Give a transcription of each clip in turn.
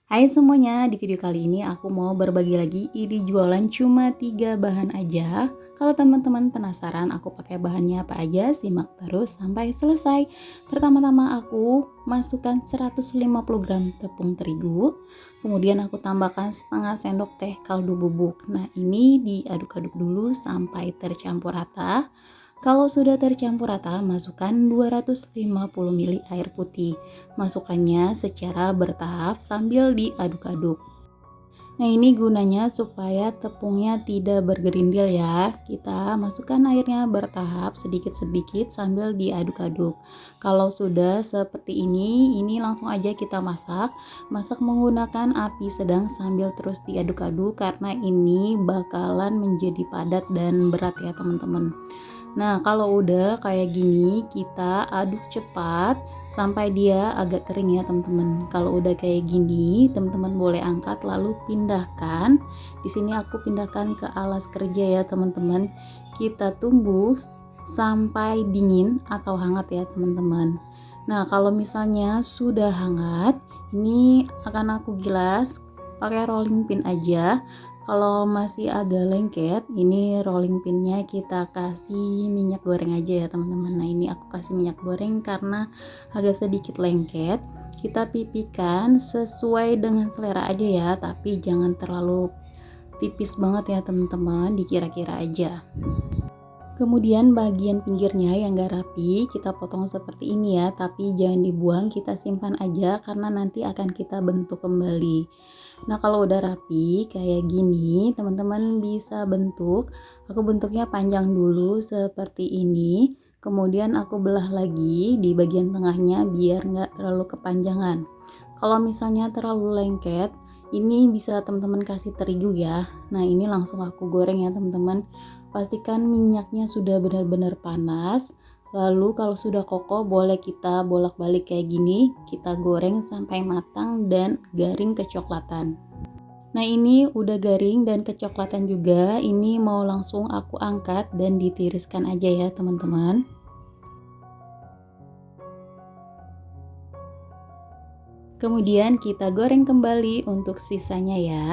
Hai semuanya, di video kali ini aku mau berbagi lagi ide jualan cuma 3 bahan aja. Kalau teman-teman penasaran aku pakai bahannya apa aja, simak terus sampai selesai. Pertama-tama aku masukkan 150 gram tepung terigu, kemudian aku tambahkan setengah sendok teh kaldu bubuk. Nah, ini diaduk-aduk dulu sampai tercampur rata. Kalau sudah tercampur rata, masukkan 250 ml air putih. Masukkannya secara bertahap sambil diaduk-aduk. Nah, ini gunanya supaya tepungnya tidak bergerindil ya. Kita masukkan airnya bertahap sedikit-sedikit sambil diaduk-aduk. Kalau sudah seperti ini langsung aja kita masak. Masak menggunakan api sedang sambil terus diaduk-aduk karena ini bakalan menjadi padat dan berat ya teman-teman. Nah, kalau udah kayak gini, kita aduk cepat sampai dia agak kering ya, teman-teman. Kalau udah kayak gini, teman-teman boleh angkat lalu pindahkan. Di sini aku pindahkan ke alas kerja ya, teman-teman. Kita tunggu sampai dingin atau hangat ya, teman-teman. Nah, kalau misalnya sudah hangat, ini akan aku gilas pakai rolling pin aja. Kalau masih agak lengket, ini rolling pinnya kita kasih minyak goreng aja ya teman-teman. Nah, ini aku kasih minyak goreng karena agak sedikit lengket. Kita pipihkan sesuai dengan selera aja ya, tapi jangan terlalu tipis banget ya teman-teman, dikira-kira aja. Kemudian bagian pinggirnya yang gak rapi kita potong seperti ini ya, tapi jangan dibuang, kita simpan aja karena nanti akan kita bentuk kembali. Nah, kalau udah rapi kayak gini, teman-teman bisa bentuk. Aku bentuknya panjang dulu seperti ini. Kemudian aku belah lagi di bagian tengahnya biar nggak terlalu kepanjangan. Kalau misalnya terlalu lengket, ini bisa teman-teman kasih terigu ya. Nah, ini langsung aku goreng ya teman-teman. Pastikan minyaknya sudah benar-benar panas. Lalu kalau sudah kokoh boleh kita bolak-balik kayak gini, kita goreng sampai matang dan garing kecoklatan. Nah, ini udah garing dan kecoklatan juga. Ini mau langsung aku angkat dan ditiriskan aja ya teman-teman. Kemudian kita goreng kembali untuk sisanya ya.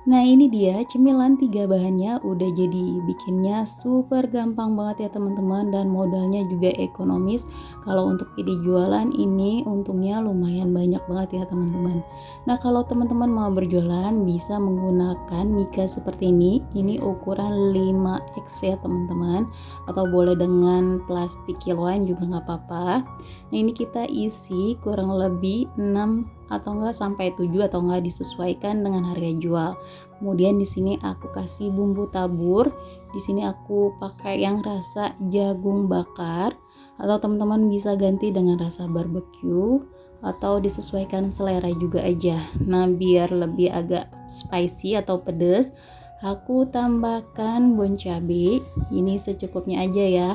Nah, ini dia cemilan 3 bahannya udah jadi, bikinnya super gampang banget ya teman-teman, dan modalnya juga ekonomis. Kalau untuk ide jualan ini untungnya lumayan banyak banget ya teman-teman. Nah, kalau teman-teman mau berjualan bisa menggunakan mika seperti ini ukuran 5X ya teman-teman, atau boleh dengan plastik kiloan juga nggak apa-apa. Nah, ini kita isi kurang lebih 6 atau enggak sampai 7 atau enggak, disesuaikan dengan harga jual. Kemudian di sini aku kasih bumbu tabur. Di sini aku pakai yang rasa jagung bakar, atau teman-teman bisa ganti dengan rasa barbecue atau disesuaikan selera juga aja. Nah, biar lebih agak spicy atau pedas, aku tambahkan bon cabe. Ini secukupnya aja ya,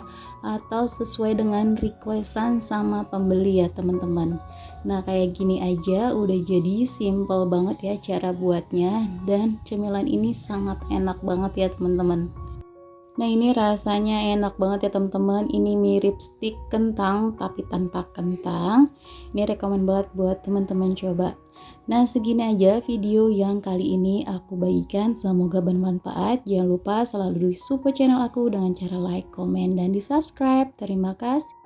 atau sesuai dengan requestan sama pembeli ya teman-teman. Nah, kayak gini aja udah jadi, simple banget ya cara buatnya, dan cemilan ini sangat enak banget ya teman-teman. Nah, ini rasanya enak banget ya teman-teman. Ini mirip stik kentang tapi tanpa kentang. Ini rekomen banget buat teman-teman coba. Nah, segini aja video yang kali ini aku bagikan. Semoga bermanfaat. Jangan lupa selalu support channel aku dengan cara like, komen, dan di subscribe. Terima kasih.